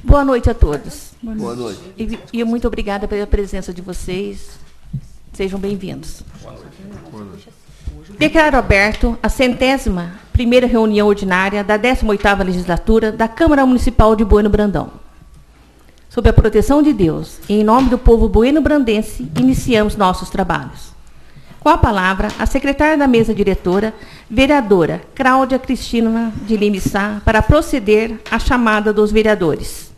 Boa noite a todos. Boa noite. E muito obrigada pela presença de vocês. Sejam bem-vindos. Boa noite. Declaro aberto a 101ª reunião ordinária da 18ª legislatura da Câmara Municipal de Bueno Brandão. Sob a proteção de Deus e em nome do povo bueno-brandense, iniciamos nossos trabalhos. Com a palavra, a secretária da mesa diretora, vereadora Cláudia Cristina de Lima Sá, para proceder à chamada dos vereadores.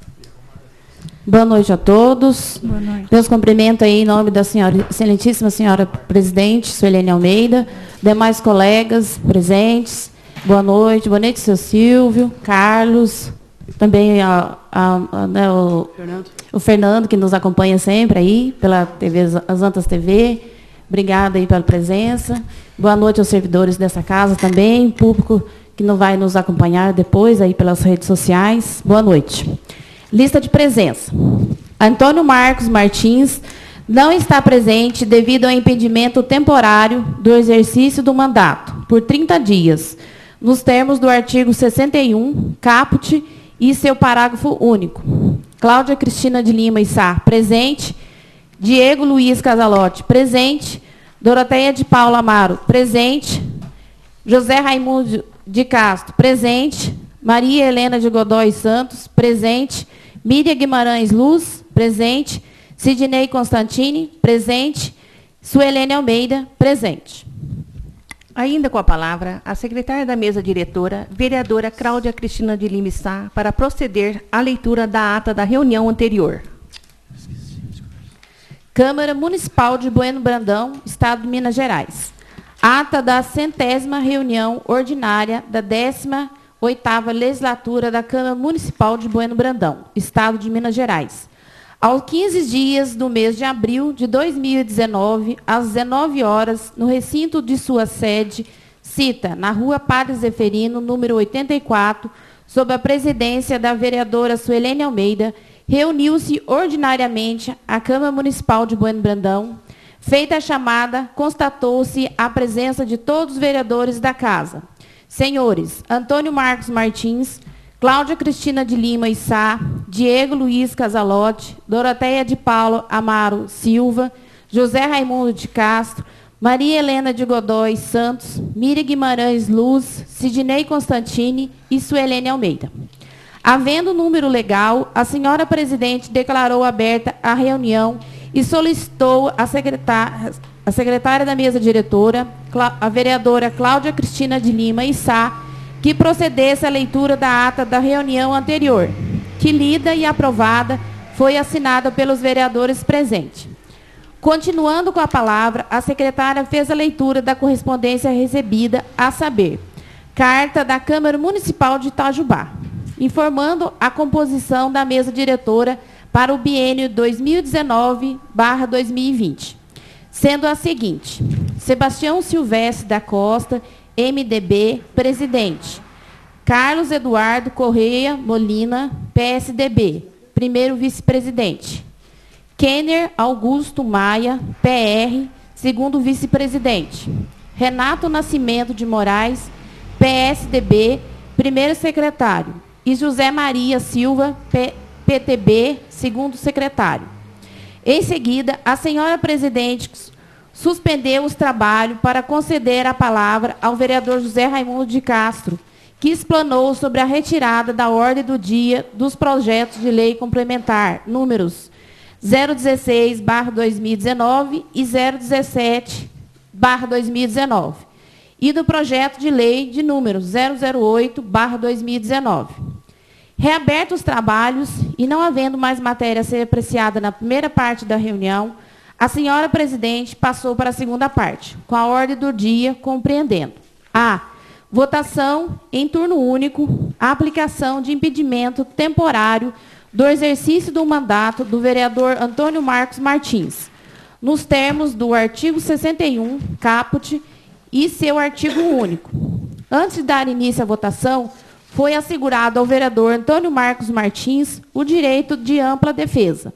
Boa noite a todos. Boa noite. Meus cumprimentos aí em nome da senhora, excelentíssima senhora presidente, Suelene Almeida, demais colegas presentes. Boa noite, seu Silvio, Carlos, também o Fernando, que nos acompanha sempre aí, pela TV, as Antas TV. Obrigada aí pela presença. Boa noite aos servidores dessa casa também, público que não vai nos acompanhar depois aí pelas redes sociais. Boa noite. Lista de presença. Antônio Marcos Martins não está presente devido ao impedimento temporário do exercício do mandato, por 30 dias, nos termos do artigo 61, caput, e seu parágrafo único. Cláudia Cristina de Lima Sá, presente. Diego Luiz Casalotti, presente. Doroteia de Paula Amaro, presente. José Raimundo de Castro, presente. Maria Helena de Godoy Santos, presente. Miriam Guimarães Luz, presente. Sidney Constantini, presente. Suelene Almeida, presente. Ainda com a palavra, a secretária da mesa diretora, vereadora Cláudia Cristina de Lima Sá, para proceder à leitura da ata da reunião anterior. Câmara Municipal de Bueno Brandão, Estado de Minas Gerais. Ata da 100ª reunião ordinária da 18ª legislatura da Câmara Municipal de Bueno Brandão, Estado de Minas Gerais. Aos 15 dias do mês de abril de 2019, às 19 horas, no recinto de sua sede, cita, na Rua Padre Zeferino, número 84, sob a presidência da vereadora Suelene Almeida, reuniu-se ordinariamente a Câmara Municipal de Bueno Brandão. Feita a chamada, constatou-se a presença de todos os vereadores da casa. Senhores Antônio Marcos Martins, Cláudia Cristina de Lima Sá, Diego Luiz Casalotti, Doroteia de Paula Amaro Silva, José Raimundo de Castro, Maria Helena de Godoy Santos, Miriam Guimarães Luz, Sidney Constantini e Suelene Almeida. Havendo número legal, a senhora presidente declarou aberta a reunião e solicitou a secretária da mesa diretora, a vereadora Cláudia Cristina de Lima Sá, que procedesse à leitura da ata da reunião anterior, que lida e aprovada foi assinada pelos vereadores presentes. Continuando com a palavra, a secretária fez a leitura da correspondência recebida, a saber, carta da Câmara Municipal de Itajubá, informando a composição da mesa diretora para o biênio 2019/2020, sendo a seguinte: Sebastião Silvestre da Costa, MDB, presidente. Carlos Eduardo Correia Molina, PSDB, primeiro vice-presidente. Kenner Augusto Maia, PR, segundo vice-presidente. Renato Nascimento de Moraes, PSDB, primeiro secretário. E José Maria Silva, PTB, segundo secretário. Em seguida, a senhora presidente suspendeu os trabalhos para conceder a palavra ao vereador José Raimundo de Castro, que explanou sobre a retirada da ordem do dia dos projetos de lei complementar, números 016/2019 e 017/2019, e do projeto de lei de número 008/2019. Reabertos os trabalhos e não havendo mais matéria a ser apreciada na primeira parte da reunião, a senhora presidente passou para a segunda parte, com a ordem do dia compreendendo: a. Votação em turno único, a aplicação de impedimento temporário do exercício do mandato do vereador Antônio Marcos Martins, nos termos do artigo 61, caput, e seu artigo único. Antes de dar início à votação, foi assegurado ao vereador Antônio Marcos Martins o direito de ampla defesa.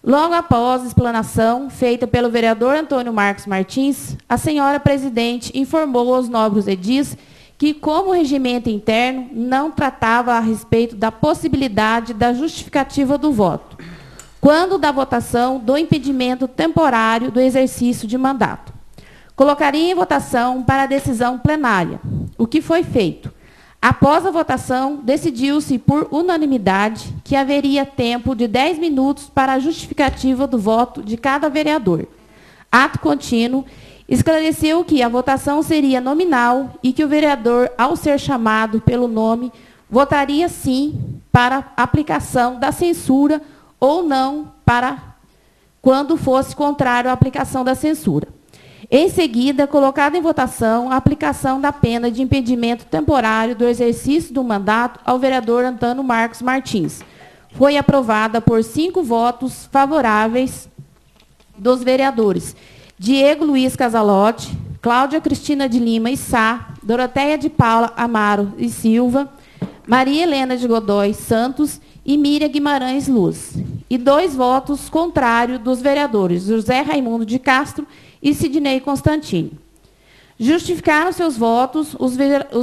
Logo após a explanação feita pelo vereador Antônio Marcos Martins, a senhora presidente informou aos nobres edis que, como regimento interno, não tratava a respeito da possibilidade da justificativa do voto, quando da votação do impedimento temporário do exercício de mandato. Colocaria em votação para a decisão plenária, o que foi feito. Após a votação, decidiu-se por unanimidade que haveria tempo de 10 minutos para a justificativa do voto de cada vereador. Ato contínuo, esclareceu que a votação seria nominal e que o vereador, ao ser chamado pelo nome, votaria sim para aplicação da censura ou não para quando fosse contrário à aplicação da censura. Em seguida, colocada em votação a aplicação da pena de impedimento temporário do exercício do mandato ao vereador Antônio Marcos Martins. Foi aprovada por 5 votos favoráveis dos vereadores Diego Luiz Casalotti, Cláudia Cristina de Lima e Sá, Doroteia de Paula Amaro e Silva, Maria Helena de Godoy Santos e Miriam Guimarães Luz. E 2 votos contrários dos vereadores José Raimundo de Castro e Sidnei Constantini. Justificaram seus votos os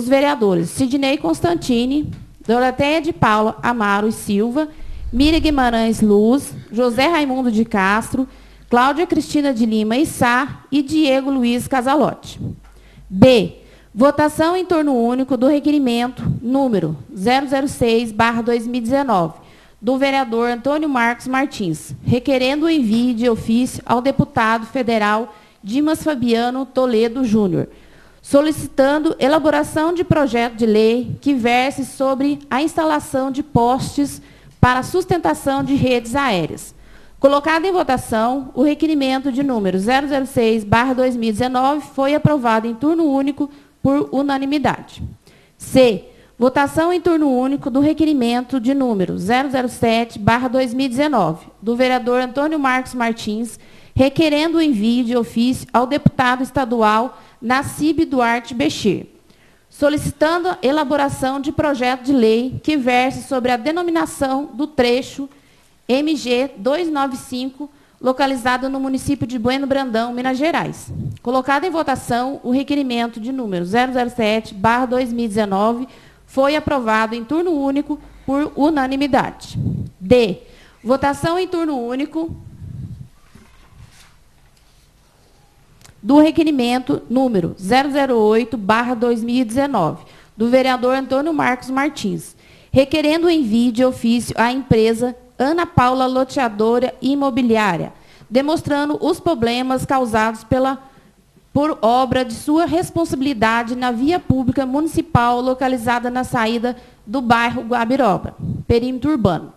vereadores Sidnei Constantini, Doroteia de Paula Amaro e Silva, Miriam Guimarães Luz, José Raimundo de Castro, Cláudia Cristina de Lima e Sá e Diego Luiz Casalotti. B. Votação em turno único do requerimento número 006/2019, do vereador Antônio Marcos Martins, requerendo o envio de ofício ao deputado federal Dimas Fabiano Toledo Júnior, solicitando elaboração de projeto de lei que verse sobre a instalação de postes para sustentação de redes aéreas. Colocado em votação, o requerimento de número 006/2019 foi aprovado em turno único por unanimidade. C. Votação em turno único do requerimento de número 007/2019, do vereador Antônio Marcos Martins, requerendo o envio de ofício ao deputado estadual Nassib Duarte Bechir, solicitando a elaboração de projeto de lei que verse sobre a denominação do trecho MG 295, localizado no município de Bueno Brandão, Minas Gerais. Colocado em votação, o requerimento de número 007/2019 foi aprovado em turno único por unanimidade. D. Votação em turno único do requerimento número 008/2019, do vereador Antônio Marcos Martins, requerendo o envio de ofício à empresa Ana Paula Loteadora Imobiliária, demonstrando os problemas causados por obra de sua responsabilidade na via pública municipal localizada na saída do bairro Guabiroba, perímetro urbano.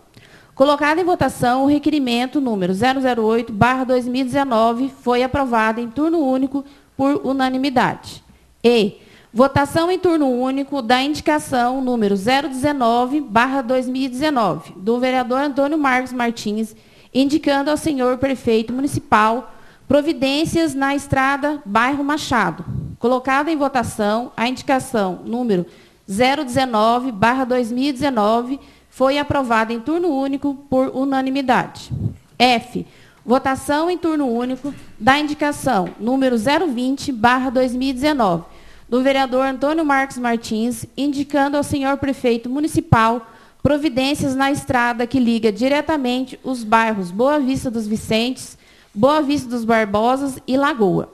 Colocado em votação, o requerimento número 008/2019 foi aprovado em turno único por unanimidade. E. Votação em turno único da indicação número 019/2019, do vereador Antônio Marcos Martins, indicando ao senhor prefeito municipal providências na estrada bairro Machado. Colocada em votação, a indicação número 019/2019 foi aprovada em turno único por unanimidade. F. Votação em turno único da indicação número 020/2019, do vereador Antônio Marcos Martins, indicando ao senhor prefeito municipal providências na estrada que liga diretamente os bairros Boa Vista dos Vicentes, Boa Vista dos Barbosas e Lagoa.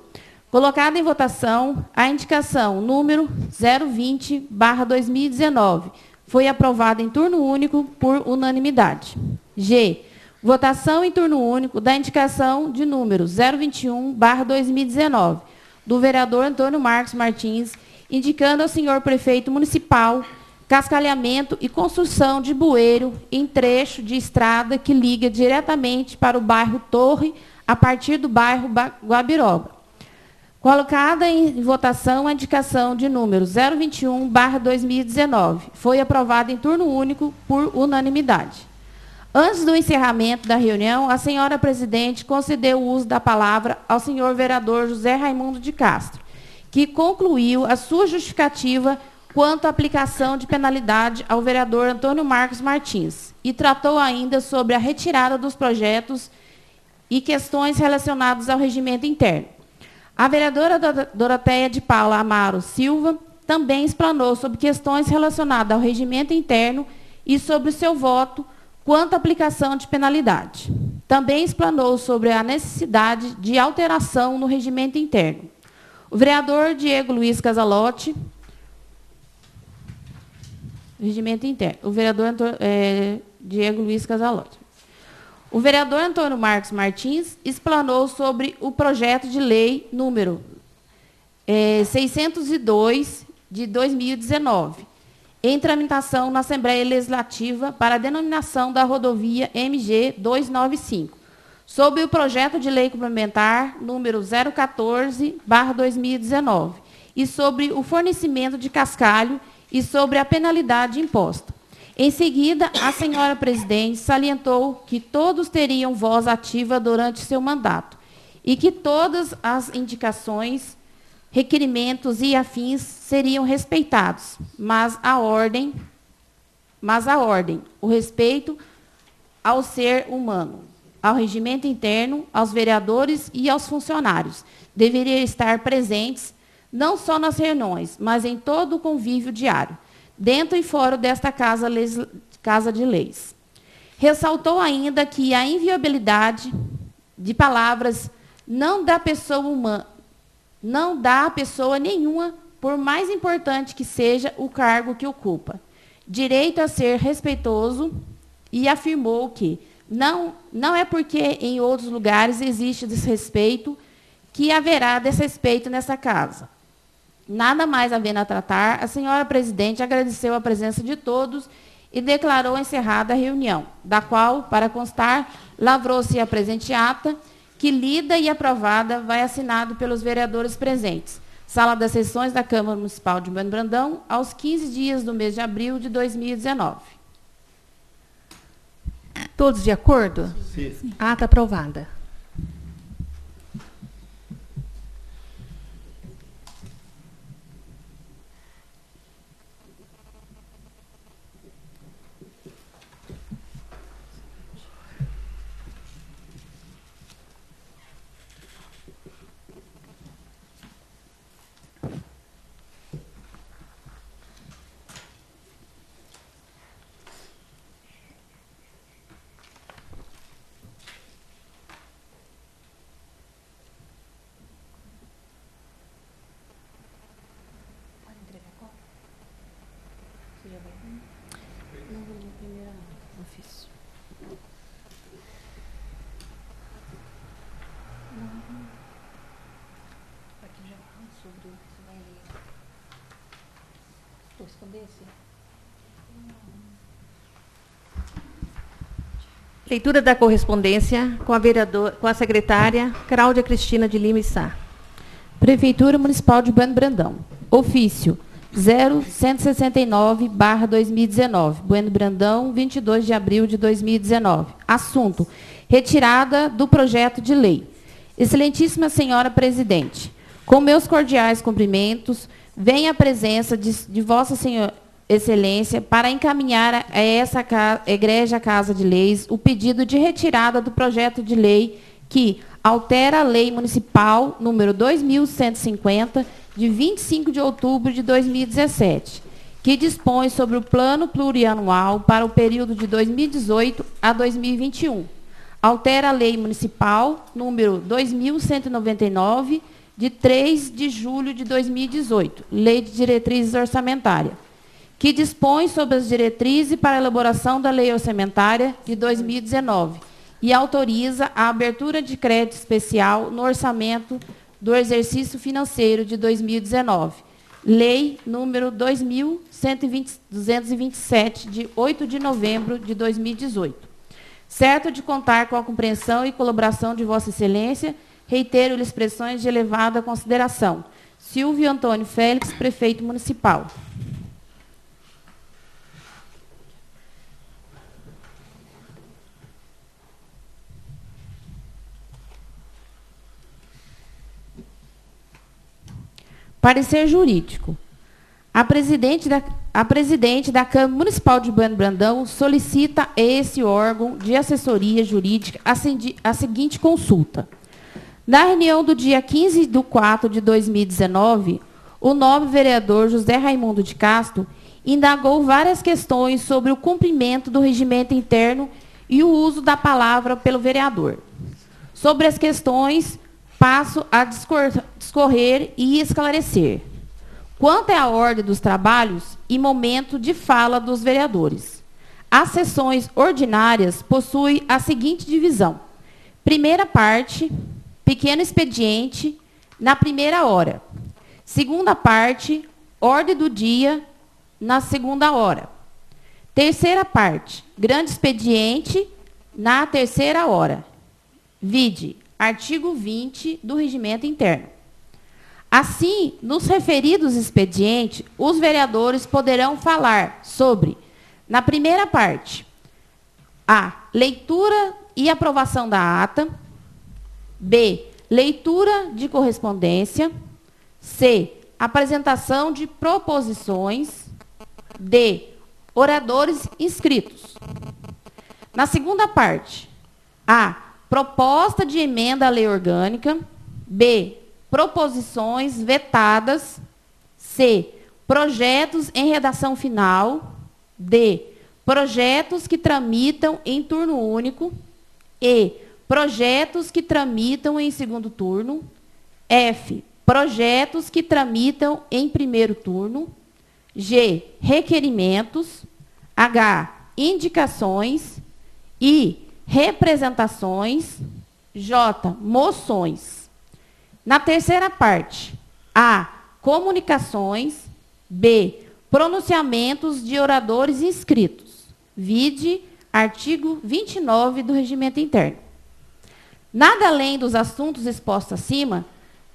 Colocada em votação, a indicação número 020/2019 foi aprovada em turno único por unanimidade. G. Votação em turno único da indicação de número 021/2019, do vereador Antônio Marcos Martins, indicando ao senhor prefeito municipal cascalhamento e construção de bueiro em trecho de estrada que liga diretamente para o bairro Torre, a partir do bairro Guabiroba. Colocada em votação a indicação de número 021/2019, foi aprovada em turno único por unanimidade. Antes do encerramento da reunião, a senhora presidente concedeu o uso da palavra ao senhor vereador José Raimundo de Castro, que concluiu a sua justificativa quanto à aplicação de penalidade ao vereador Antônio Marcos Martins e tratou ainda sobre a retirada dos projetos e questões relacionadas ao regimento interno. A vereadora Doroteia de Paula Amaro Silva também explanou sobre questões relacionadas ao regimento interno e sobre o seu voto quanto à aplicação de penalidade. Também explanou sobre a necessidade de alteração no regimento interno. O vereador Diego Luiz Casalotti, regimento interno, o vereador Diego Luiz Casalotti. O vereador Antônio Marcos Martins explanou sobre o projeto de lei número 602 de 2019, em tramitação na Assembleia Legislativa para a denominação da rodovia MG 295, sobre o projeto de lei complementar número 014/2019, e sobre o fornecimento de cascalho e sobre a penalidade imposta. Em seguida, a senhora presidente salientou que todos teriam voz ativa durante seu mandato e que todas as indicações, requerimentos e afins seriam respeitados, mas a ordem, o respeito ao ser humano, ao regimento interno, aos vereadores e aos funcionários, deveriam estar presentes não só nas reuniões, mas em todo o convívio diário, dentro e fora desta Casa de Leis. Ressaltou ainda que a inviolabilidade de palavras não dá a pessoa nenhuma, por mais importante que seja o cargo que ocupa, direito a ser respeitoso, e afirmou que não é porque em outros lugares existe desrespeito que haverá desrespeito nessa casa. Nada mais havendo a tratar, a senhora presidente agradeceu a presença de todos e declarou encerrada a reunião, da qual, para constar, lavrou-se a presente ata, que lida e aprovada vai assinado pelos vereadores presentes. Sala das Sessões da Câmara Municipal de Bueno Brandão, aos 15 dias do mês de abril de 2019. Todos de acordo? Sim. Ata aprovada. Leitura da correspondência com a secretária Cláudia Cristina de Lima e Sá. Prefeitura Municipal de Bueno Brandão. Ofício 0169/2019. Bueno Brandão, 22 de abril de 2019. Assunto: retirada do projeto de lei. Excelentíssima senhora presidente, com meus cordiais cumprimentos, venho à presença de Vossa Senhora Excelência para encaminhar a essa egrégia Casa de Leis o pedido de retirada do projeto de lei que altera a Lei Municipal número 2150, de 25 de outubro de 2017, que dispõe sobre o Plano Plurianual para o período de 2018 a 2021. Altera a Lei Municipal número 2199, de 3 de julho de 2018, Lei de Diretrizes Orçamentárias, que dispõe sobre as diretrizes para a elaboração da Lei Orçamentária de 2019 e autoriza a abertura de crédito especial no orçamento do exercício financeiro de 2019. Lei número 2.227, de 8 de novembro de 2018. Certo de contar com a compreensão e colaboração de Vossa Excelência, reitero-lhe expressões de elevada consideração. Silvio Antônio Félix, Prefeito Municipal. Parecer jurídico. A presidente da Câmara Municipal de Bueno Brandão solicita a esse órgão de assessoria jurídica a seguinte consulta. Na reunião do dia 15 de 4 de 2019, o nobre vereador José Raimundo de Castro indagou várias questões sobre o cumprimento do regimento interno e o uso da palavra pelo vereador. Sobre as questões, passo a discorrer e esclarecer. Quanto à ordem dos trabalhos e momento de fala dos vereadores, as sessões ordinárias possuem a seguinte divisão. Primeira parte, pequeno expediente, na primeira hora. Segunda parte, ordem do dia, na segunda hora. Terceira parte, grande expediente, na terceira hora. Vide, artigo 20 do Regimento Interno. Assim, nos referidos expedientes, os vereadores poderão falar sobre, na primeira parte, a leitura e aprovação da ata, b, leitura de correspondência, c, apresentação de proposições, d, oradores inscritos. Na segunda parte, a, proposta de emenda à lei orgânica, b, proposições vetadas, c, projetos em redação final, d, projetos que tramitam em turno único, e, projetos que tramitam em segundo turno, f, projetos que tramitam em primeiro turno, g, requerimentos, h, indicações, i, representações, j, moções. Na terceira parte, a, comunicações, b, pronunciamentos de oradores inscritos. Vide artigo 29 do Regimento Interno. Nada além dos assuntos expostos acima,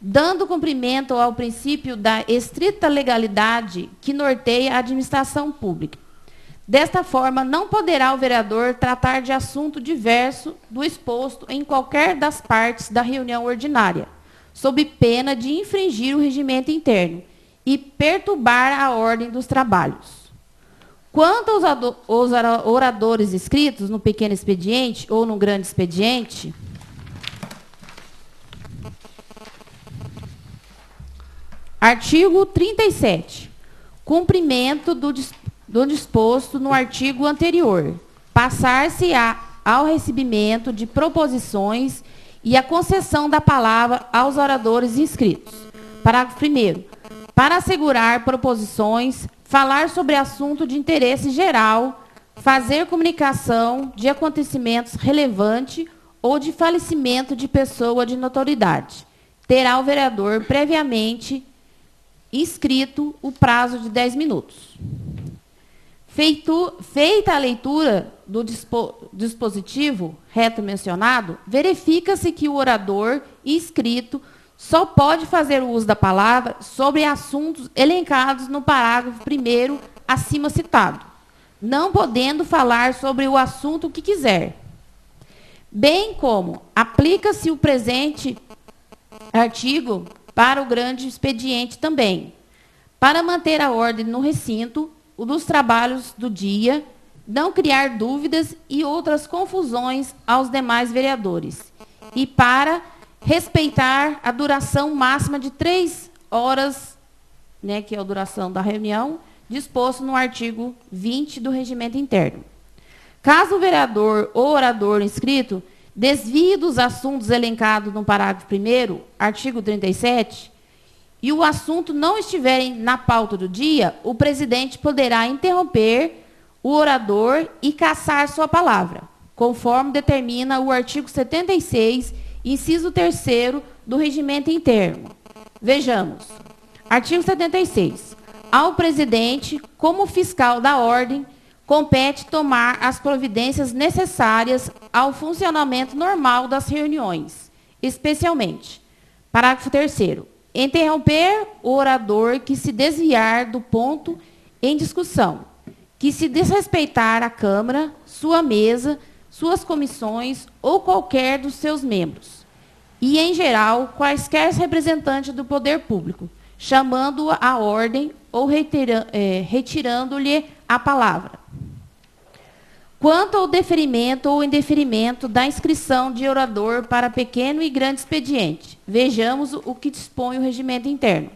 dando cumprimento ao princípio da estrita legalidade que norteia a administração pública. Desta forma, não poderá o vereador tratar de assunto diverso do exposto em qualquer das partes da reunião ordinária, sob pena de infringir o regimento interno e perturbar a ordem dos trabalhos. Quanto aos oradores inscritos no pequeno expediente ou no grande expediente, artigo 37. Cumprimento do disposto no artigo anterior. Passar-se-á ao recebimento de proposições e a concessão da palavra aos oradores inscritos. Parágrafo 1º. Para assegurar proposições, falar sobre assunto de interesse geral, fazer comunicação de acontecimentos relevantes ou de falecimento de pessoa de notoriedade. Terá o vereador previamente inscrito o prazo de 10 minutos. Feita a leitura do dispositivo reto mencionado, verifica-se que o orador inscrito só pode fazer o uso da palavra sobre assuntos elencados no parágrafo 1º acima citado, não podendo falar sobre o assunto que quiser. Bem como aplica-se o presente artigo para o grande expediente também, para manter a ordem no recinto, o dos trabalhos do dia, não criar dúvidas e outras confusões aos demais vereadores, e para respeitar a duração máxima de 3 horas, né, que é a duração da reunião, disposto no artigo 20 do Regimento Interno. Caso o vereador ou orador inscrito desvie dos assuntos elencados no parágrafo 1º, artigo 37, e o assunto não estiver na pauta do dia, o presidente poderá interromper o orador e cassar sua palavra, conforme determina o artigo 76, inciso 3º do Regimento Interno. Vejamos. Artigo 76. Ao presidente, como fiscal da ordem, compete tomar as providências necessárias ao funcionamento normal das reuniões, especialmente. Parágrafo 3º. Interromper o orador que se desviar do ponto em discussão, que se desrespeitar a Câmara, sua mesa, suas comissões ou qualquer dos seus membros, e, em geral, quaisquer representantes do poder público, chamando-o à ordem ou retirando-lhe a palavra. Quanto ao deferimento ou indeferimento da inscrição de orador para pequeno e grande expediente, vejamos o que dispõe o regimento interno.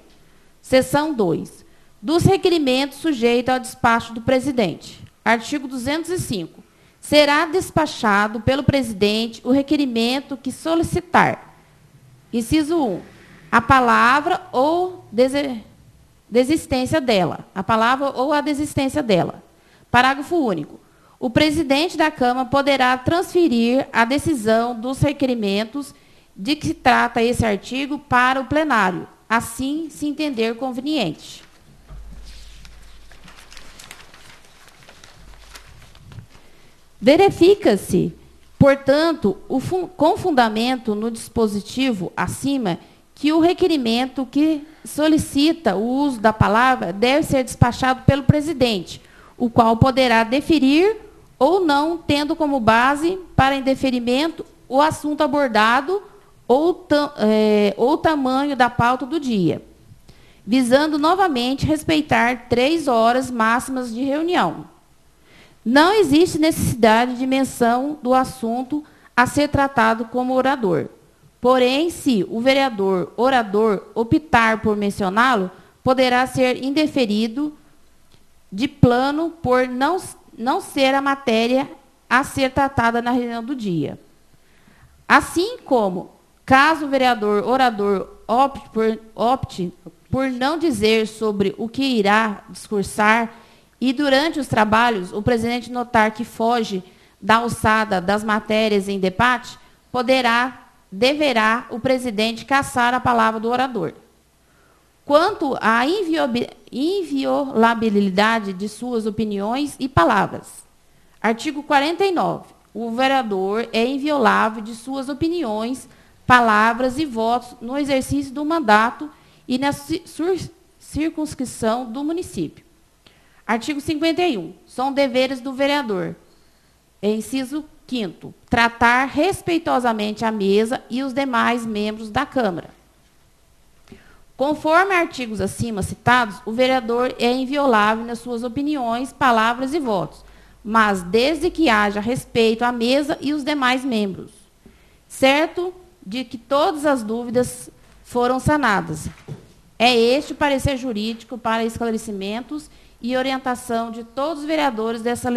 Seção 2. Dos requerimentos sujeitos ao despacho do presidente. Artigo 205. Será despachado pelo presidente o requerimento que solicitar. Inciso 1. A palavra ou desistência dela. A palavra ou a desistência dela. Parágrafo único. O presidente da Câmara poderá transferir a decisão dos requerimentos de que trata esse artigo para o plenário, assim se entender conveniente. Verifica-se, portanto, com fundamento no dispositivo acima, que o requerimento que solicita o uso da palavra deve ser despachado pelo presidente, o qual poderá deferir ou não, tendo como base para indeferimento o assunto abordado ou o tamanho da pauta do dia, visando novamente respeitar 3 horas máximas de reunião. Não existe necessidade de menção do assunto a ser tratado como orador. Porém, se o vereador orador optar por mencioná-lo, poderá ser indeferido de plano por não ser a matéria a ser tratada na reunião do dia. Assim como, caso o vereador orador opte por não dizer sobre o que irá discursar e durante os trabalhos o presidente notar que foge da alçada das matérias em debate, deverá o presidente cassar a palavra do orador. Quanto à inviolabilidade de suas opiniões e palavras. Artigo 49. O vereador é inviolável de suas opiniões, palavras e votos no exercício do mandato e na circunscrição do município. Artigo 51. São deveres do vereador. Inciso 5º. Tratar respeitosamente a mesa e os demais membros da Câmara. Conforme artigos acima citados, o vereador é inviolável nas suas opiniões, palavras e votos, mas desde que haja respeito à mesa e os demais membros, certo de que todas as dúvidas foram sanadas. É este o parecer jurídico para esclarecimentos e orientação de todos os vereadores desta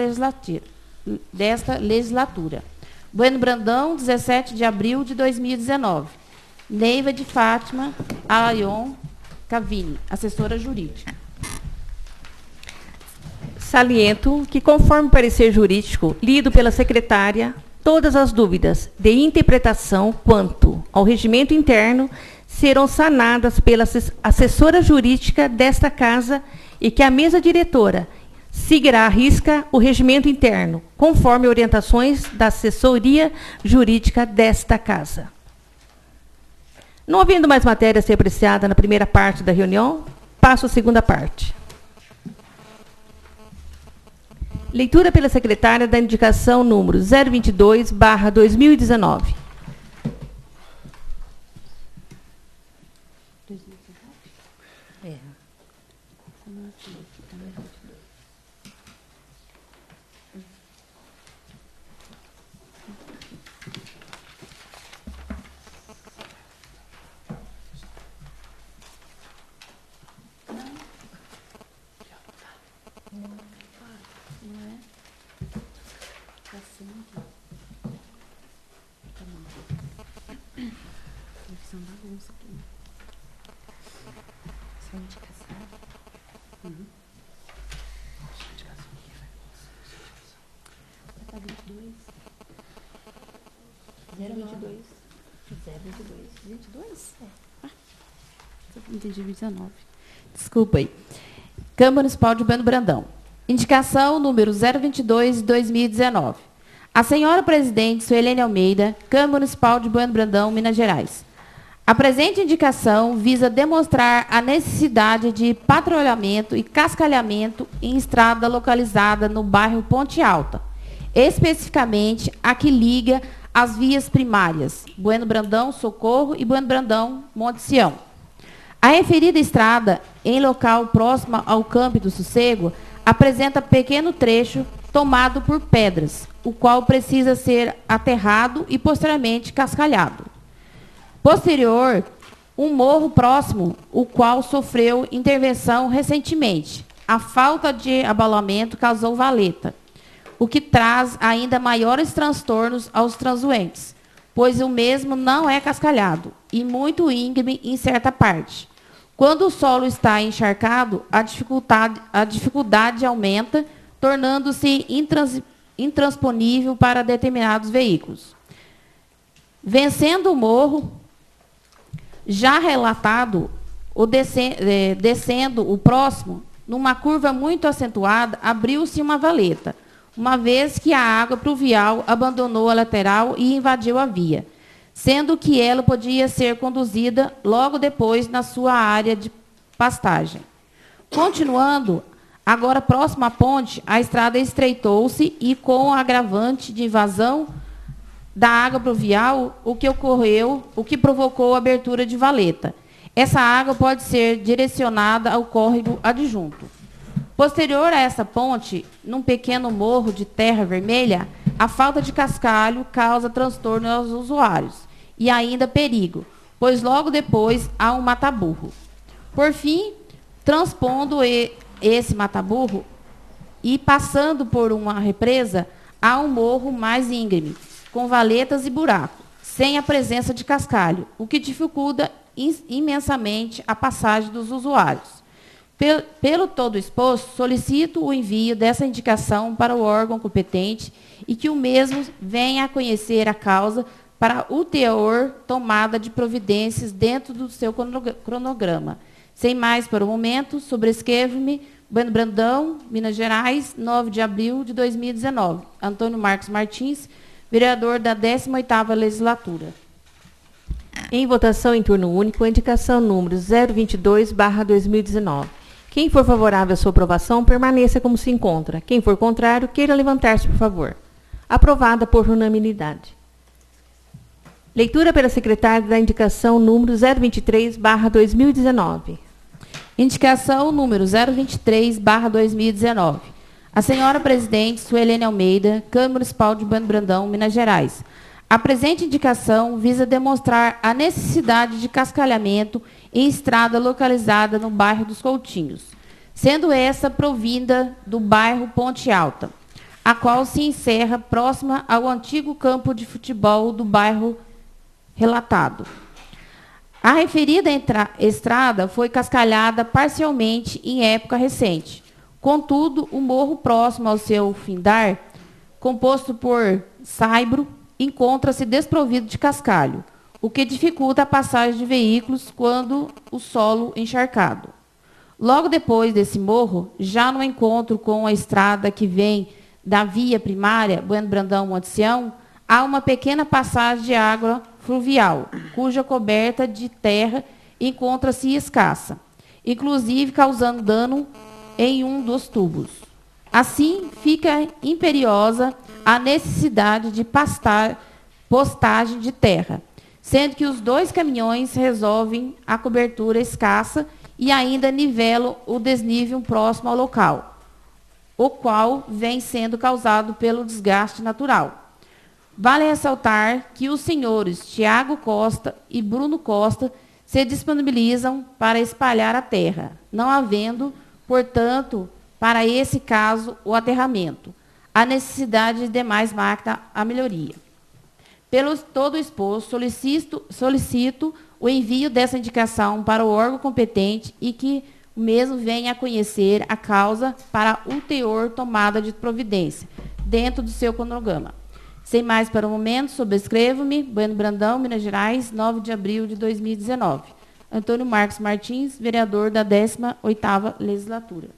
legislatura. Bueno Brandão, 17 de abril de 2019. Neiva de Fátima Alayon Cavini, assessora jurídica. Saliento que, conforme o parecer jurídico lido pela secretária, todas as dúvidas de interpretação quanto ao regimento interno serão sanadas pela assessora jurídica desta casa e que a mesa diretora seguirá à risca o regimento interno, conforme orientações da assessoria jurídica desta casa. Não havendo mais matéria a ser apreciada na primeira parte da reunião, passo à segunda parte. Leitura pela secretária da indicação número 022/2019. Entendi, 19. Desculpa aí. Câmara Municipal de Bueno Brandão. Indicação número 022/2019. A senhora presidente Suelene Almeida, Câmara Municipal de Bueno Brandão, Minas Gerais. A presente indicação visa demonstrar a necessidade de patrulhamento e cascalhamento em estrada localizada no bairro Ponte Alta, especificamente a que liga as vias primárias Bueno Brandão, Socorro e Bueno Brandão, Monte Sião. A referida estrada, em local próximo ao Campo do Sossego, apresenta pequeno trecho tomado por pedras, o qual precisa ser aterrado e posteriormente cascalhado. Posterior Um morro próximo, o qual sofreu intervenção recentemente. A falta de abalamento causou valeta, o que traz ainda maiores transtornos aos transuentes, pois o mesmo não é cascalhado e muito íngreme em certa parte. Quando o solo está encharcado, a dificuldade aumenta, tornando-se intransponível para determinados veículos. Vencendo o morro, já relatado, descendo o próximo, numa curva muito acentuada, abriu-se uma valeta, uma vez que a água pluvial abandonou a lateral e invadiu a via, sendo que ela podia ser conduzida logo depois na sua área de pastagem. Continuando, agora próximo à ponte, a estrada estreitou-se e, com o agravante de invasão da água pluvial, o que provocou a abertura de valeta. Essa água pode ser direcionada ao córrego adjunto. Posterior a essa ponte, num pequeno morro de terra vermelha, a falta de cascalho causa transtorno aos usuários e ainda perigo, pois logo depois há um mataburro. Por fim, transpondo esse mataburro e passando por uma represa, há um morro mais íngreme, com valetas e buracos, sem a presença de cascalho, o que dificulta imensamente a passagem dos usuários. Pelo todo exposto, solicito o envio dessa indicação para o órgão competente e que o mesmo venha a conhecer a causa para ulterior tomada de providências dentro do seu cronograma. Sem mais para o momento, sobrescrevo-me, Bueno Brandão, Minas Gerais, 9 de abril de 2019. Antônio Marcos Martins, vereador da 18ª Legislatura. Em votação em turno único, a indicação número 022/2019. Quem for favorável à sua aprovação, permaneça como se encontra. Quem for contrário, queira levantar-se, por favor. Aprovada por unanimidade. Leitura pela secretária da indicação número 023/2019. Indicação número 023/2019. A senhora presidente Suelene Almeida, Câmara Municipal de Bueno Brandão, Minas Gerais. A presente indicação visa demonstrar a necessidade de cascalhamento em estrada localizada no bairro dos Coutinhos, sendo essa provinda do bairro Ponte Alta, a qual se encerra próxima ao antigo campo de futebol do bairro relatado. A referida estrada foi cascalhada parcialmente em época recente. Contudo, o morro próximo ao seu findar, composto por saibro, encontra-se desprovido de cascalho, o que dificulta a passagem de veículos quando o solo encharcado. Logo depois desse morro, já no encontro com a estrada que vem da via primária, Bueno Brandão-Monte Sião, há uma pequena passagem de água fluvial, cuja coberta de terra encontra-se escassa, inclusive causando dano em um dos tubos. Assim, fica imperiosa a necessidade de postagem de terra, sendo que os 2 caminhões resolvem a cobertura escassa e ainda nivelam o desnível próximo ao local, o qual vem sendo causado pelo desgaste natural. Vale ressaltar que os senhores Tiago Costa e Bruno Costa se disponibilizam para espalhar a terra, não havendo, portanto, para esse caso, o aterramento, a necessidade de demais máquinas à melhoria. Pelo todo exposto, solicito o envio dessa indicação para o órgão competente e que o mesmo venha a conhecer a causa para ulterior tomada de providência, dentro do seu cronograma. Sem mais para o momento, sobrescrevo-me, Bueno Brandão, Minas Gerais, 9 de abril de 2019. Antônio Marcos Martins, vereador da 18ª Legislatura.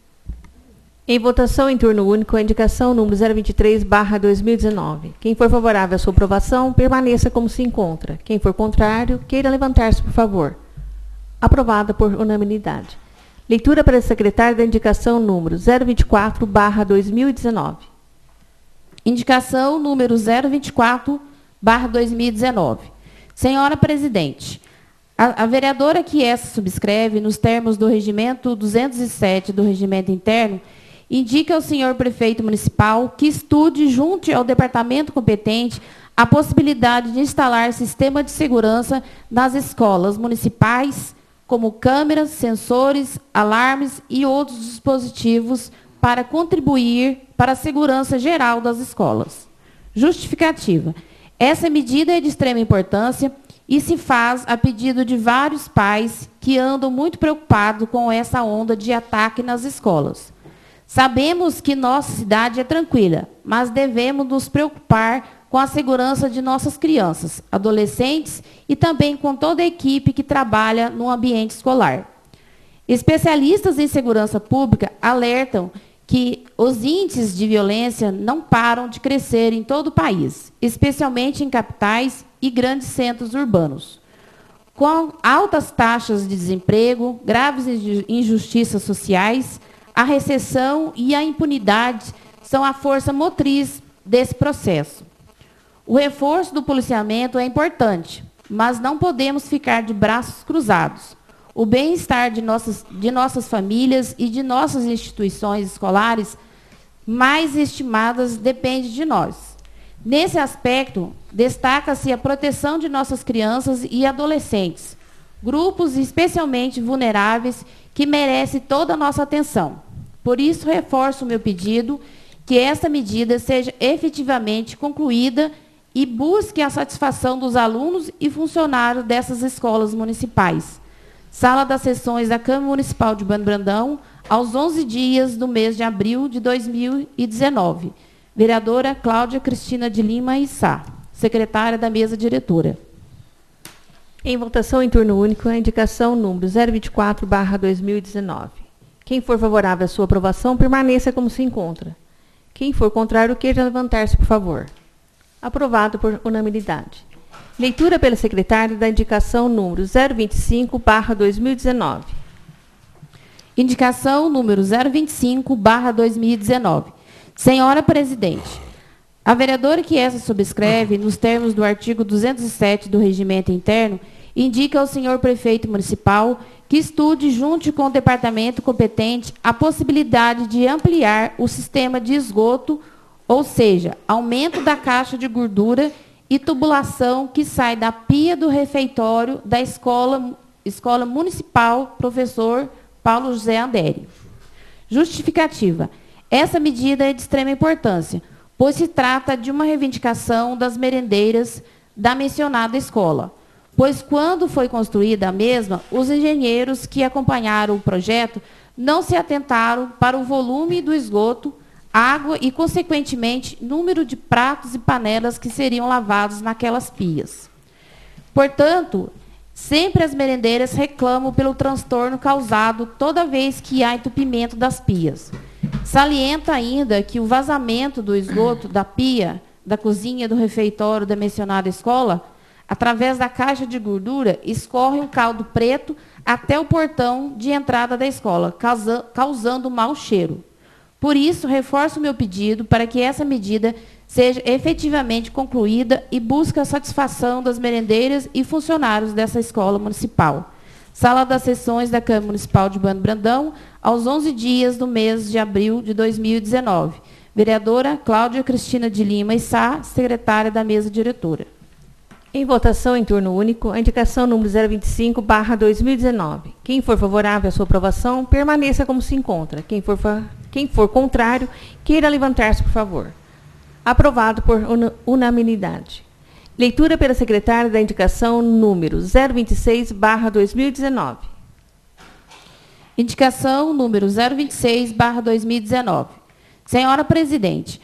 Em votação em turno único, a indicação número 023/2019. Quem for favorável à sua aprovação, permaneça como se encontra. Quem for contrário, queira levantar-se, por favor. Aprovada por unanimidade. Leitura para a secretária da indicação número 024/2019. Indicação número 024/2019. Senhora presidente, a vereadora que essa subscreve, nos termos do regimento 207 do regimento interno, indica ao senhor prefeito municipal que estude, junto ao departamento competente, a possibilidade de instalar sistema de segurança nas escolas municipais, como câmeras, sensores, alarmes e outros dispositivos para contribuir para a segurança geral das escolas. Justificativa. Essa medida é de extrema importância e se faz a pedido de vários pais que andam muito preocupados com essa onda de ataque nas escolas. Sabemos que nossa cidade é tranquila, mas devemos nos preocupar com a segurança de nossas crianças, adolescentes e também com toda a equipe que trabalha no ambiente escolar. Especialistas em segurança pública alertam que os índices de violência não param de crescer em todo o país, especialmente em capitais e grandes centros urbanos. Com altas taxas de desemprego, graves injustiças sociais, a recessão e a impunidade são a força motriz desse processo. O reforço do policiamento é importante, mas não podemos ficar de braços cruzados. O bem-estar de nossas famílias e de nossas instituições escolares mais estimadas depende de nós. Nesse aspecto, destaca-se a proteção de nossas crianças e adolescentes, grupos especialmente vulneráveis que merecem toda a nossa atenção. Por isso, reforço o meu pedido que esta medida seja efetivamente concluída e busque a satisfação dos alunos e funcionários dessas escolas municipais. Sala das sessões da Câmara Municipal de Bueno Brandão, aos 11 dias do mês de abril de 2019. Vereadora Cláudia Cristina de Lima Issá, secretária da mesa diretora. Em votação em turno único, a indicação número 024/2019. Quem for favorável à sua aprovação, permaneça como se encontra. Quem for contrário, queira levantar-se, por favor. Aprovado por unanimidade. Leitura pela secretária da indicação número 025/2019. Indicação número 025/2019. Senhora Presidente, a vereadora que essa subscreve, nos termos do artigo 207 do Regimento Interno, indica ao senhor prefeito municipal que estude, junto com o departamento competente, a possibilidade de ampliar o sistema de esgoto, ou seja, aumento da caixa de gordura e tubulação que sai da pia do refeitório da Escola Municipal Professor Paulo José Anderi. Justificativa. Essa medida é de extrema importância, pois se trata de uma reivindicação das merendeiras da mencionada escola, pois quando foi construída a mesma, os engenheiros que acompanharam o projeto não se atentaram para o volume do esgoto, água e, consequentemente, número de pratos e panelas que seriam lavados naquelas pias. Portanto, sempre as merendeiras reclamam pelo transtorno causado toda vez que há entupimento das pias. Salienta ainda que o vazamento do esgoto da pia, da cozinha, do refeitório da mencionada escola, através da caixa de gordura, escorre um caldo preto até o portão de entrada da escola, causando mau cheiro. Por isso, reforço meu pedido para que essa medida seja efetivamente concluída e busque a satisfação das merendeiras e funcionários dessa escola municipal. Sala das sessões da Câmara Municipal de Bueno Brandão, aos 11 dias do mês de abril de 2019. Vereadora Cláudia Cristina de Lima Issá, secretária da mesa diretora. Em votação em turno único, a indicação número 025/2019. Quem for favorável à sua aprovação, permaneça como se encontra. Quem for contrário, queira levantar-se, por favor. Aprovado por unanimidade. Leitura pela secretária da indicação número 026/2019. Indicação número 026/2019. Senhora Presidente,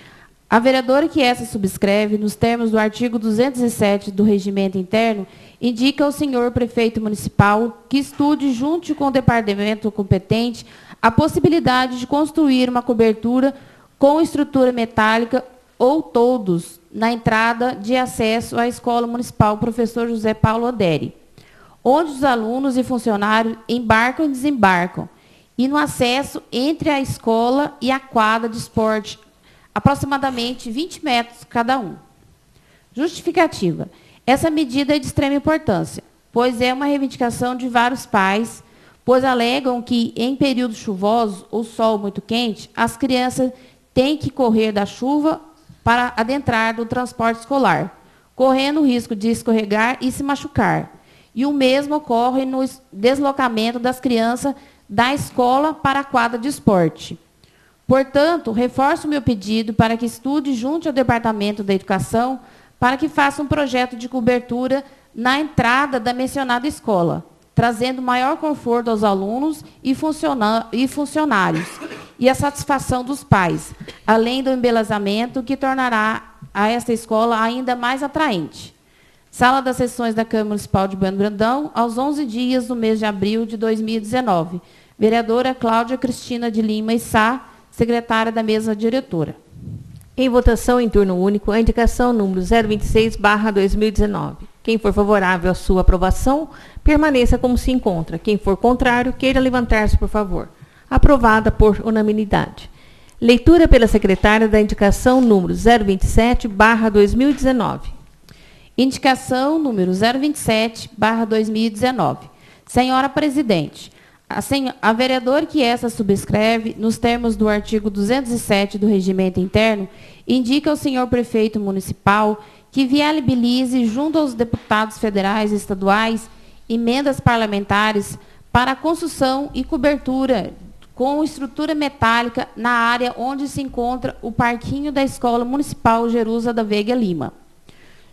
a vereadora que essa subscreve, nos termos do artigo 207 do Regimento Interno, indica ao senhor prefeito municipal que estude, junto com o departamento competente, a possibilidade de construir uma cobertura com estrutura metálica ou todos na entrada de acesso à Escola Municipal Professor José Paulo Anderi, onde os alunos e funcionários embarcam e desembarcam, e no acesso entre a escola e a quadra de esporte, aproximadamente 20 metros cada um. Justificativa. Essa medida é de extrema importância, pois é uma reivindicação de vários pais, pois alegam que, em períodos chuvosos ou sol muito quente, as crianças têm que correr da chuva para adentrar do transporte escolar, correndo o risco de escorregar e se machucar. E o mesmo ocorre no deslocamento das crianças da escola para a quadra de esporte. Portanto, reforço o meu pedido para que estude junto ao Departamento da Educação para que faça um projeto de cobertura na entrada da mencionada escola, trazendo maior conforto aos alunos e funcionários e a satisfação dos pais, além do embelezamento que tornará a esta escola ainda mais atraente. Sala das Sessões da Câmara Municipal de Bueno Brandão, aos 11 dias do mês de abril de 2019. Vereadora Cláudia Cristina de Lima e Sá, secretária da mesa diretora. Em votação em turno único, a indicação número 026/2019. Quem for favorável à sua aprovação, permaneça como se encontra. Quem for contrário, queira levantar-se, por favor. Aprovada por unanimidade. Leitura pela secretária da indicação número 027/2019. Indicação número 027/2019. Senhora Presidente, a vereadora que essa subscreve, nos termos do artigo 207 do Regimento Interno, indica ao senhor prefeito municipal que viabilize, junto aos deputados federais e estaduais, emendas parlamentares para a construção e cobertura com estrutura metálica na área onde se encontra o parquinho da Escola Municipal Jerusa da Veiga Lima.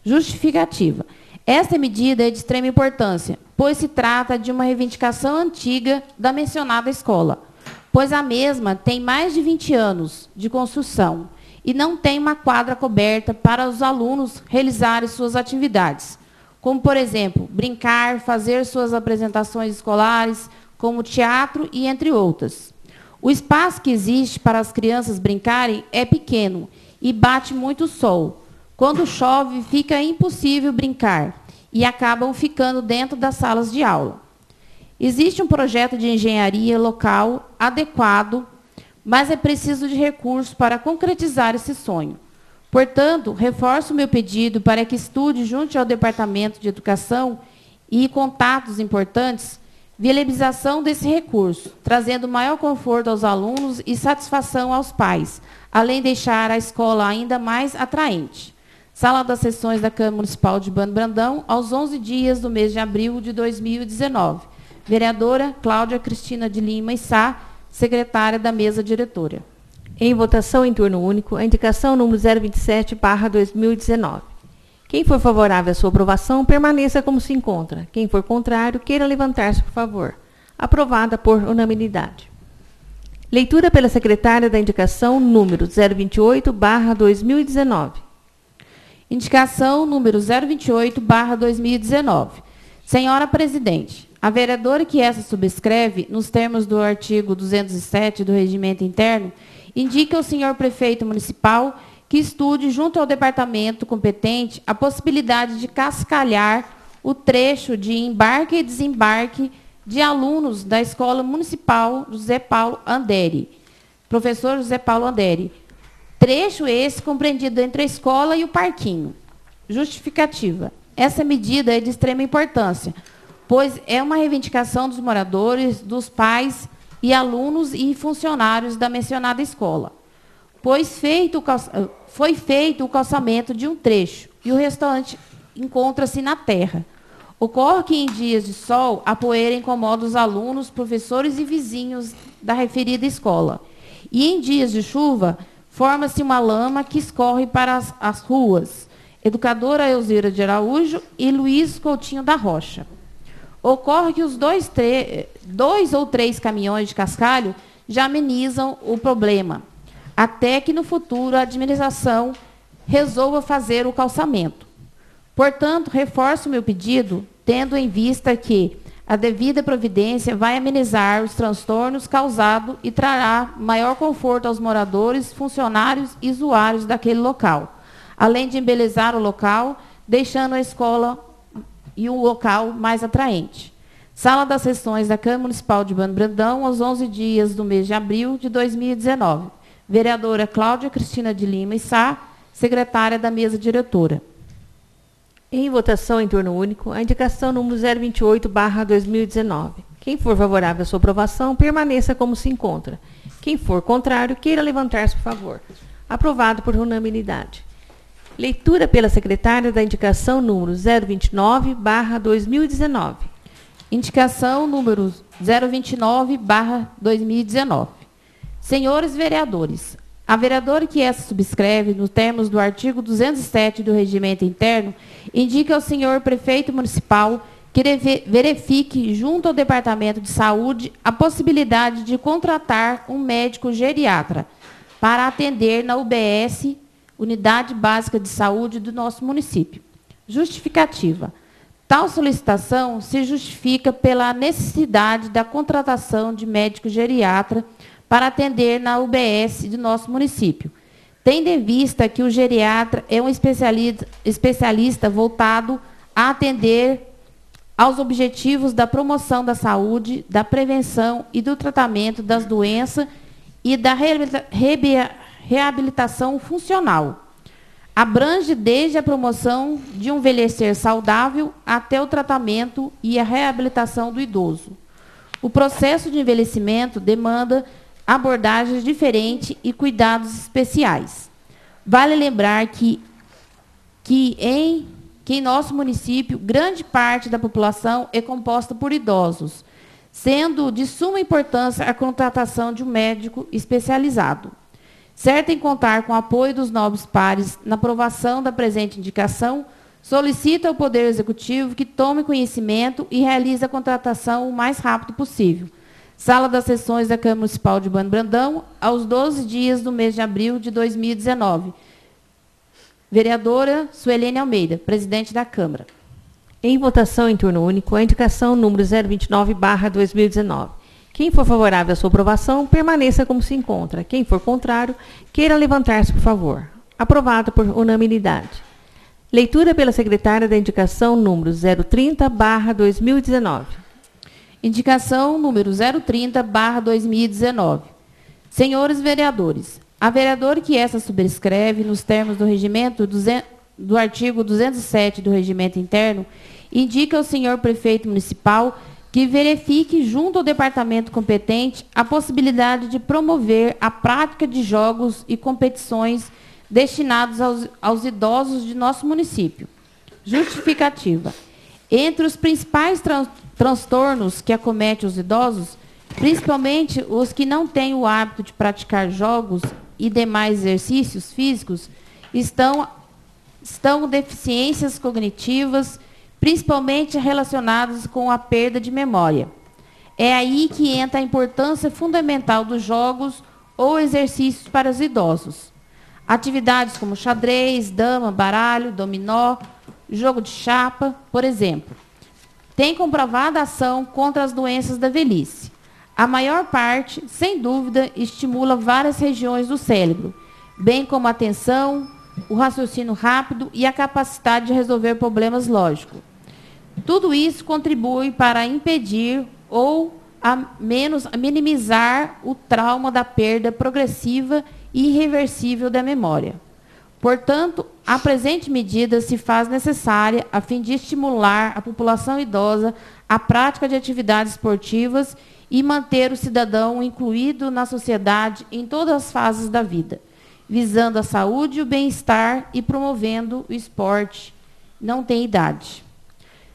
Justificativa. Esta medida é de extrema importância, pois se trata de uma reivindicação antiga da mencionada escola, pois a mesma tem mais de 20 anos de construção e não tem uma quadra coberta para os alunos realizarem suas atividades, como, por exemplo, brincar, fazer suas apresentações escolares, como teatro e entre outras. O espaço que existe para as crianças brincarem é pequeno e bate muito sol. Quando chove, fica impossível brincar e acabam ficando dentro das salas de aula. Existe um projeto de engenharia local adequado, mas é preciso de recursos para concretizar esse sonho. Portanto, reforço o meu pedido para que estude junto ao Departamento de Educação e contatos importantes viabilização desse recurso, trazendo maior conforto aos alunos e satisfação aos pais, além de deixar a escola ainda mais atraente. Sala das Sessões da Câmara Municipal de Bueno Brandão, aos 11 dias do mês de abril de 2019. Vereadora Cláudia Cristina de Lima e Sá, secretária da mesa diretora. Em votação em turno único, a indicação número 027/2019. Quem for favorável à sua aprovação, permaneça como se encontra. Quem for contrário, queira levantar-se, por favor. Aprovada por unanimidade. Leitura pela secretária da indicação número 028/2019. Indicação número 028/2019. Senhora Presidente, a vereadora que essa subscreve, nos termos do artigo 207 do Regimento Interno, indica ao senhor prefeito municipal que estude, junto ao departamento competente, a possibilidade de cascalhar o trecho de embarque e desembarque de alunos da Escola Municipal José Paulo Anderi, professor José Paulo Anderi. Trecho esse compreendido entre a escola e o parquinho. Justificativa. Essa medida é de extrema importância, pois é uma reivindicação dos moradores, dos pais e alunos e funcionários da mencionada escola. Pois foi feito o calçamento de um trecho e o restante encontra-se na terra. Ocorre que em dias de sol, a poeira incomoda os alunos, professores e vizinhos da referida escola. E em dias de chuva, forma-se uma lama que escorre para as ruas. Educadora Elzira de Araújo e Luiz Coutinho da Rocha. Ocorre que os dois ou três caminhões de cascalho já amenizam o problema, até que no futuro a administração resolva fazer o calçamento. Portanto, reforço o meu pedido, tendo em vista que a devida providência vai amenizar os transtornos causados e trará maior conforto aos moradores, funcionários e usuários daquele local, além de embelezar o local, deixando a escola e o local mais atraente. Sala das Sessões da Câmara Municipal de Bueno Brandão, aos 11 dias do mês de abril de 2019. Vereadora Cláudia Cristina de Lima e Sá, secretária da mesa diretora. Em votação em turno único, a indicação número 028/2019. Quem for favorável à sua aprovação, permaneça como se encontra. Quem for contrário, queira levantar-se, por favor. Aprovado por unanimidade. Leitura pela secretária da indicação número 029/2019. Indicação número 029/2019. Senhores vereadores, a vereadora que essa subscreve, nos termos do artigo 207 do Regimento Interno, indica ao senhor prefeito municipal que verifique, junto ao Departamento de Saúde, a possibilidade de contratar um médico geriatra para atender na UBS, Unidade Básica de Saúde do nosso município. Justificativa. Tal solicitação se justifica pela necessidade da contratação de médico geriatra para atender na UBS do nosso município, tendo em vista que o geriatra é um especialista voltado a atender aos objetivos da promoção da saúde, da prevenção e do tratamento das doenças e da reabilitação funcional. Abrange desde a promoção de um envelhecer saudável até o tratamento e a reabilitação do idoso. O processo de envelhecimento demanda abordagens diferentes e cuidados especiais. Vale lembrar que em nosso município, grande parte da população é composta por idosos, sendo de suma importância a contratação de um médico especializado. Certo em contar com o apoio dos nobres pares na aprovação da presente indicação, solicita ao Poder Executivo que tome conhecimento e realize a contratação o mais rápido possível. Sala das Sessões da Câmara Municipal de Bueno Brandão, aos 12 dias do mês de abril de 2019. Vereadora Suelene Almeida, presidente da Câmara. Em votação em turno único, a indicação número 029/2019. Quem for favorável à sua aprovação, permaneça como se encontra. Quem for contrário, queira levantar-se, por favor. Aprovado por unanimidade. Leitura pela secretária da indicação número 030/2019. Indicação número 030/2019. Senhores vereadores, a vereadora que essa subscreve, nos termos do regimento do artigo 207 do Regimento Interno, indica ao senhor prefeito municipal que verifique, junto ao departamento competente, a possibilidade de promover a prática de jogos e competições destinados aos idosos de nosso município. Justificativa. Entre os principais transtornos que acometem os idosos, principalmente os que não têm o hábito de praticar jogos e demais exercícios físicos, estão deficiências cognitivas, principalmente relacionadas com a perda de memória. É aí que entra a importância fundamental dos jogos ou exercícios para os idosos. Atividades como xadrez, dama, baralho, dominó, jogo de chapa, por exemplo, têm comprovada ação contra as doenças da velhice. A maior parte, sem dúvida, estimula várias regiões do cérebro, bem como a atenção, o raciocínio rápido e a capacidade de resolver problemas lógicos. Tudo isso contribui para impedir ou a minimizar o trauma da perda progressiva e irreversível da memória. Portanto, a presente medida se faz necessária a fim de estimular a população idosa à prática de atividades esportivas e manter o cidadão incluído na sociedade em todas as fases da vida, visando a saúde e o bem-estar e promovendo o esporte. Não tem idade.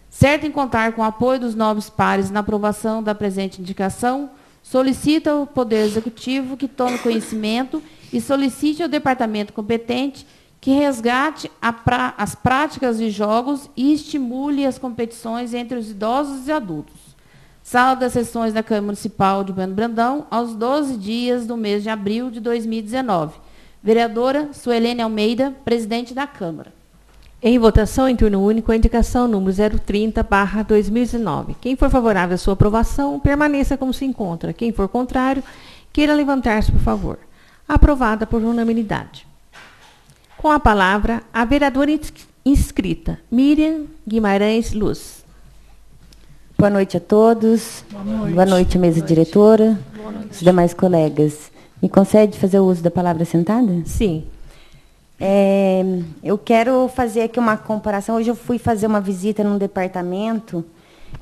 Certo em contar com o apoio dos nobres pares na aprovação da presente indicação, solicita ao Poder Executivo que tome conhecimento e solicite ao departamento competente que resgate as práticas de jogos e estimule as competições entre os idosos e adultos. Sala das Sessões da Câmara Municipal de Bueno Brandão, aos 12 dias do mês de abril de 2019. Vereadora Suelene Almeida, presidente da Câmara. Em votação em turno único, a indicação número 030/2019. Quem for favorável à sua aprovação, permaneça como se encontra. Quem for contrário, queira levantar-se, por favor. Aprovada por unanimidade. Com a palavra, a vereadora inscrita, Miriam Guimarães Luz. Boa noite a todos. Boa noite, mesa diretora, os demais colegas. Me concede fazer o uso da palavra sentada? Sim. Eu quero fazer aqui uma comparação. Hoje eu fui fazer uma visita num departamento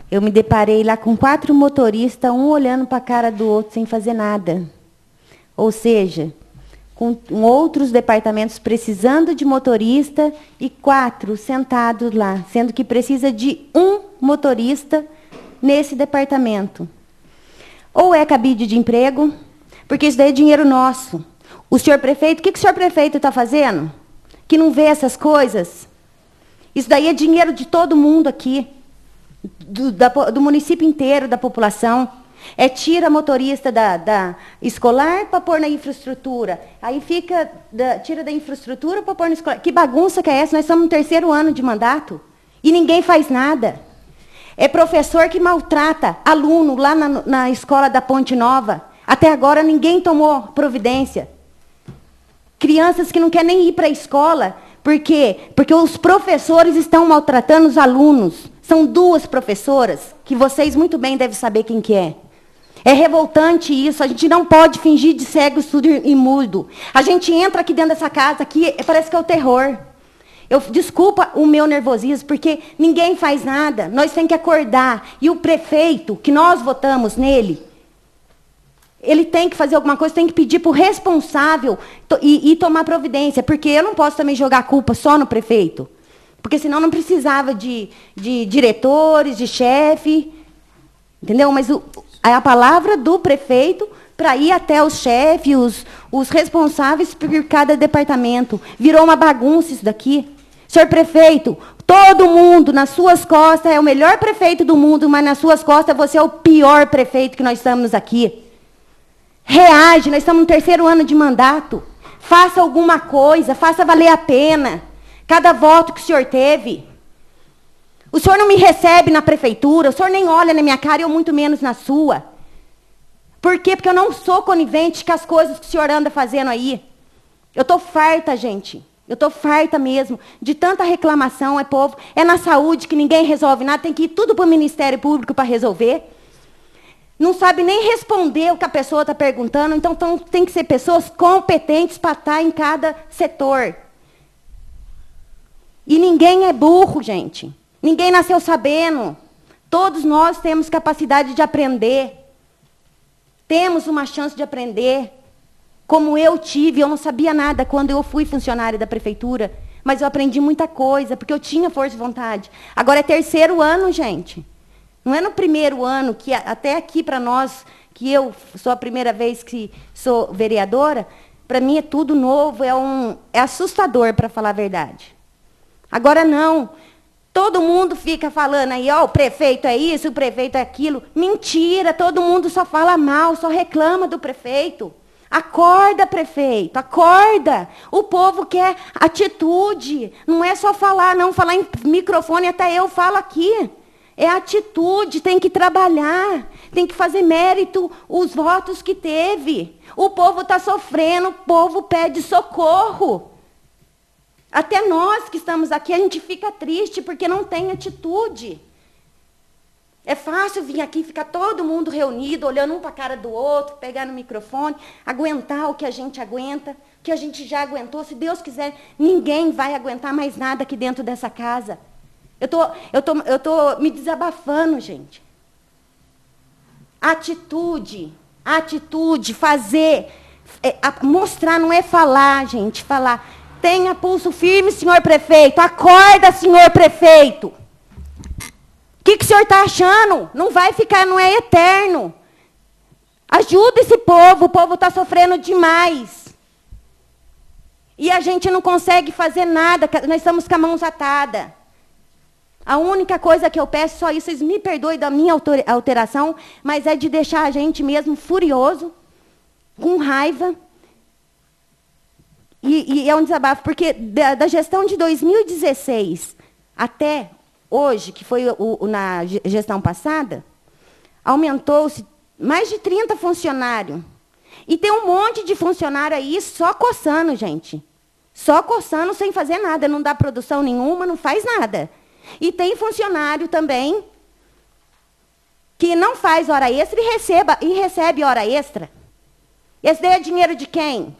eu me deparei lá com 4 motoristas, um olhando para a cara do outro sem fazer nada. Ou seja, com outros departamentos precisando de motorista e 4 sentados lá, sendo que precisa de um motorista nesse departamento. Ou é cabide de emprego, porque isso daí é dinheiro nosso. O senhor prefeito, o que o senhor prefeito está fazendo? Que não vê essas coisas? Isso daí é dinheiro de todo mundo aqui, do município inteiro, da população. Tira motorista da escolar para pôr na infraestrutura. Aí tira da infraestrutura para pôr na escolar. Que bagunça que é essa? Nós estamos no 3º ano de mandato e ninguém faz nada. É professor que maltrata aluno lá na escola da Ponte Nova. Até agora ninguém tomou providência. Crianças que não querem nem ir para a escola. Por quê? Porque os professores estão maltratando os alunos. São 2 professoras, que vocês muito bem devem saber quem que é. É revoltante isso, a gente não pode fingir de cego, surdo e mudo. A gente entra aqui dentro dessa casa, aqui parece que é o terror. Desculpa o meu nervosismo, porque ninguém faz nada, nós temos que acordar. E o prefeito, que nós votamos nele, ele tem que fazer alguma coisa, tem que pedir para o responsável e tomar providência, porque eu não posso também jogar a culpa só no prefeito, porque senão não precisava de diretores, de chefe, entendeu? Mas é a palavra do prefeito para ir até os chefes, os responsáveis por cada departamento. Virou uma bagunça isso daqui. Senhor prefeito, todo mundo nas suas costas é o melhor prefeito do mundo, mas nas suas costas você é o pior prefeito que nós estamos aqui. Reage, nós estamos no 3º ano de mandato. Faça alguma coisa, faça valer a pena. Cada voto que o senhor teve. O senhor não me recebe na prefeitura, o senhor nem olha na minha cara, eu muito menos na sua. Por quê? Porque eu não sou conivente com as coisas que o senhor anda fazendo aí. Eu estou farta, gente. Eu estou farta mesmo de tanta reclamação, povo. É na saúde que ninguém resolve nada, tem que ir tudo para o Ministério Público para resolver. Não sabe nem responder o que a pessoa está perguntando, então tem que ser pessoas competentes para estar em cada setor. E ninguém é burro, gente. Ninguém nasceu sabendo. Todos nós temos capacidade de aprender. Temos uma chance de aprender. Como eu tive, eu não sabia nada quando eu fui funcionária da prefeitura, mas eu aprendi muita coisa, porque eu tinha força de vontade. Agora é 3º ano, gente. Não é no 1º ano, que até aqui para nós, que eu sou a primeira vez que sou vereadora, para mim é tudo novo, é assustador, para falar a verdade. Agora não. Todo mundo fica falando aí, ó, o prefeito é isso, o prefeito é aquilo. Mentira, todo mundo só fala mal, só reclama do prefeito. Acorda, prefeito, acorda. O povo quer atitude. Não é só falar, não. Falar em microfone, até eu falo aqui. É atitude, tem que trabalhar. Tem que fazer mérito os votos que teve. O povo está sofrendo, o povo pede socorro. Até nós que estamos aqui, a gente fica triste porque não tem atitude. É fácil vir aqui, ficar todo mundo reunido, olhando um para a cara do outro, pegar no microfone, aguentar o que a gente aguenta, o que a gente já aguentou. Se Deus quiser, ninguém vai aguentar mais nada aqui dentro dessa casa. Eu tô me desabafando, gente. Atitude, fazer, mostrar, não é falar, gente, falar. Tenha pulso firme, senhor prefeito. Acorda, senhor prefeito. O que o senhor está achando? Não vai ficar, não é eterno. Ajuda esse povo, o povo está sofrendo demais. E a gente não consegue fazer nada, nós estamos com a mãos atadas. A única coisa que eu peço, só isso, vocês me perdoem da minha alteração, mas é de deixar a gente mesmo furioso, com raiva. E é um desabafo, porque da gestão de 2016 até hoje, que foi na gestão passada, aumentou-se mais de 30 funcionários. E tem um monte de funcionário aí só coçando, gente. Só coçando sem fazer nada, não dá produção nenhuma, não faz nada. E tem funcionário também que não faz hora extra e recebe hora extra. Esse daí é dinheiro de quem?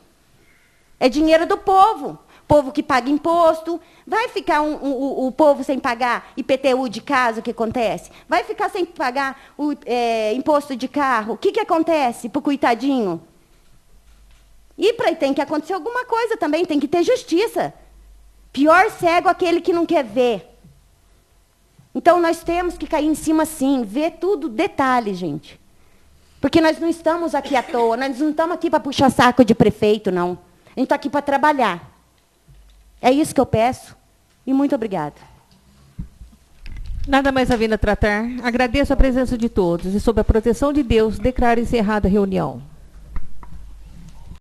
É dinheiro do povo. povo que paga imposto. Vai ficar o povo sem pagar IPTU de casa, o que acontece? Vai ficar sem pagar o imposto de carro, o que acontece para o coitadinho? E tem que acontecer alguma coisa também, tem que ter justiça. Pior cego aquele que não quer ver. Então, nós temos que cair em cima, sim, ver tudo, detalhe, gente. Porque nós não estamos aqui à toa, nós não estamos aqui para puxar saco de prefeito, não. A gente está aqui para trabalhar. É isso que eu peço. E muito obrigada. Nada mais havendo a tratar, agradeço a presença de todos e, sob a proteção de Deus, declaro encerrada a reunião.